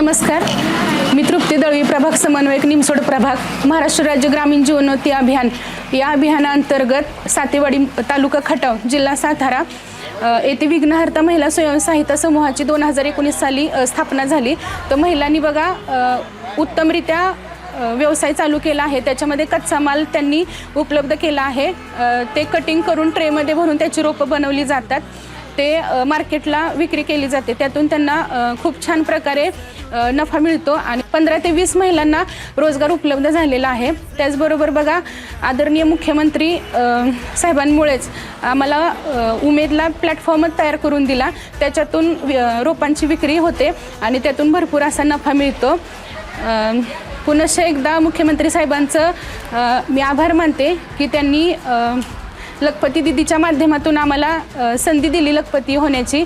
नमस्कार, मी तृप्ती दळवी, प्रभाग समन्वयक, निमसोड प्रभाग, महाराष्ट्र राज्य ग्रामीण जीवनोन्नती अभियान या अभियानांतर्गत सातेवाडी तालुका खटाव, जिल्हा सातारा येथे विघ्नहर्ता महिला स्वयंसहायता समूहाची 2019 साली स्थापना झाली. तर महिलांनी बघा उत्तमरित्या व्यवसाय चालू केला आहे. त्याच्यामध्ये कच्चा माल त्यांनी उपलब्ध केला आहे. ते कटिंग करून ट्रेमध्ये भरून त्याची रोपं बनवली जातात. ते मार्केटला विक्री केली जाते. त्यातून त्यांना खूप छान प्रकारे नफा मिळतो आणि 15 ते 20 महिलांना रोजगार उपलब्ध झालेला आहे. त्याचबरोबर बघा आदरणीय मुख्यमंत्री साहेबांमुळेच आम्हाला उमेदला प्लॅटफॉर्मच तयार करून दिला. त्याच्यातून रोपांची विक्री होते आणि त्यातून भरपूर असा नफा मिळतो. पुनश्च एकदा मुख्यमंत्री साहेबांचं मी आभार मानते की त्यांनी लखपती दीदीच्या माध्यमातून आम्हाला संधी दिली लखपती होण्याची.